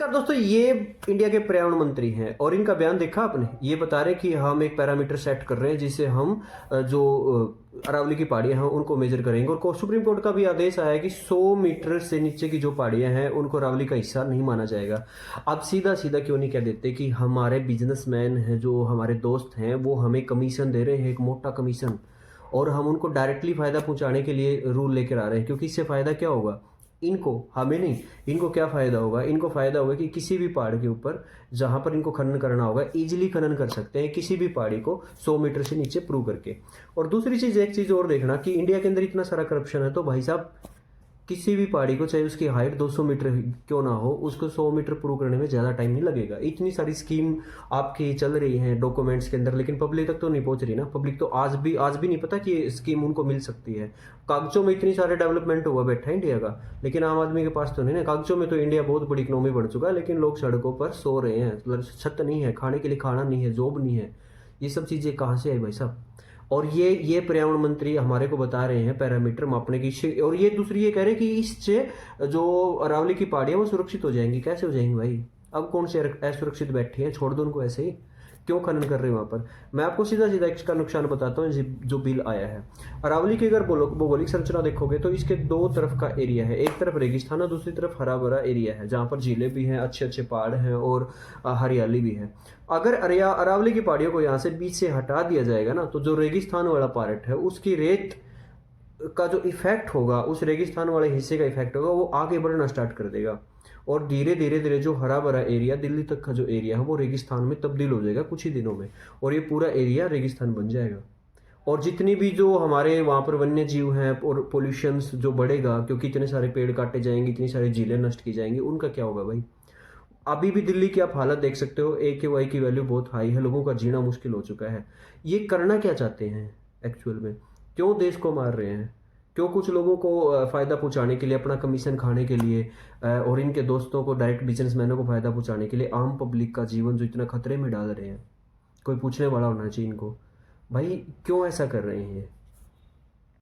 नमस्कार दोस्तों, ये इंडिया के पर्यावरण मंत्री हैं और इनका बयान देखा आपने। ये बता रहे कि हम एक पैरामीटर सेट कर रहे हैं जिससे हम जो अरावली की पहाड़ियां हैं उनको मेजर करेंगे। और सुप्रीम कोर्ट का भी आदेश आया है कि 100 मीटर से नीचे की जो पहाड़ियां हैं उनको अरावली का हिस्सा नहीं माना जाएगा। अब सीधा सीधा क्यों नहीं कह देते कि हमारे बिजनेसमैन हैं, जो हमारे दोस्त हैं, वो हमें कमीशन दे रहे हैं, एक मोटा कमीशन, और हम उनको डायरेक्टली फायदा पहुंचाने के लिए रूल लेकर आ रहे हैं। क्योंकि इससे फायदा क्या होगा इनको, हमें नहीं। इनको क्या फायदा होगा? इनको फायदा होगा कि किसी भी पहाड़ के ऊपर जहां पर इनको खनन करना होगा, इजीली खनन कर सकते हैं किसी भी पहाड़ी को 100 मीटर से नीचे प्रूव करके। और दूसरी चीज, एक चीज और देखना कि इंडिया के अंदर इतना सारा करप्शन है, तो भाई साहब किसी भी पहाड़ी को, चाहे उसकी हाइट 200 मीटर क्यों ना हो, उसको 100 मीटर प्रूव करने में ज़्यादा टाइम नहीं लगेगा। इतनी सारी स्कीम आपकी चल रही हैं डॉक्यूमेंट्स के अंदर, लेकिन पब्लिक तक तो नहीं पहुंच रही ना। पब्लिक तो आज भी नहीं पता कि ये स्कीम उनको मिल सकती है। कागजों में इतनी सारे डेवलपमेंट हुआ बैठा है इंडिया का, लेकिन आम आदमी के पास तो नहीं ना। कागजों में तो इंडिया बहुत बड़ी इकोनॉमी बन चुका है, लेकिन लोग सड़कों पर सो रहे हैं। मतलब छत नहीं है, खाने के लिए खाना नहीं है, जॉब नहीं है। ये सब चीज़ें कहाँ से आई भाई साहब? और ये पर्यावरण मंत्री हमारे को बता रहे हैं पैरामीटर मापने की। और ये दूसरी ये कह रहे हैं कि इससे जो अरावली की पहाड़ियां वो सुरक्षित हो जाएंगी। कैसे हो जाएंगी भाई? अब कौन से असुरक्षित बैठे हैं? छोड़ दो उनको ऐसे ही। क्यों खनन कर रहे हैं वहां पर? मैं आपको सीधा सीधा इसका नुकसान बताता हूँ। जो बिल आया है अरावली की, अगर भौगोलिक संरचना देखोगे तो इसके दो तरफ का एरिया है। एक तरफ रेगिस्तान है, दूसरी तरफ हरा भरा एरिया है, जहाँ पर झीलें भी हैं, अच्छे अच्छे पहाड़ हैं और हरियाली भी है। अगर अरावली की पहाड़ियों को यहाँ से बीच से हटा दिया जाएगा ना, तो जो रेगिस्तान वाला पार्ट है उसकी रेत का जो इफेक्ट होगा, उस रेगिस्तान वाले हिस्से का इफेक्ट होगा, वो आगे बढ़ना स्टार्ट कर देगा। और धीरे धीरे धीरे जो हरा भरा एरिया, दिल्ली तक का जो एरिया है, वो रेगिस्तान में तब्दील हो जाएगा कुछ ही दिनों में, और ये पूरा एरिया रेगिस्तान बन जाएगा। और जितनी भी जो हमारे वहाँ पर वन्य जीव हैं और पोल्यूशन जो बढ़ेगा, क्योंकि इतने सारे पेड़ काटे जाएंगे, इतनी सारी झीलें नष्ट की जाएंगी, उनका क्या होगा भाई? अभी भी दिल्ली की आप हालत देख सकते हो। AQI की वैल्यू बहुत हाई है, लोगों का जीना मुश्किल हो चुका है। ये करना क्या चाहते हैं एक्चुअल में? क्यों देश को मार रहे हैं? क्यों कुछ लोगों को फ़ायदा पहुंचाने के लिए, अपना कमीशन खाने के लिए, और इनके दोस्तों को, डायरेक्ट बिजनेसमैनों को फ़ायदा पहुंचाने के लिए आम पब्लिक का जीवन जो इतना खतरे में डाल रहे हैं? कोई पूछने वाला होना चाहिए इनको, भाई क्यों ऐसा कर रहे हैं ये?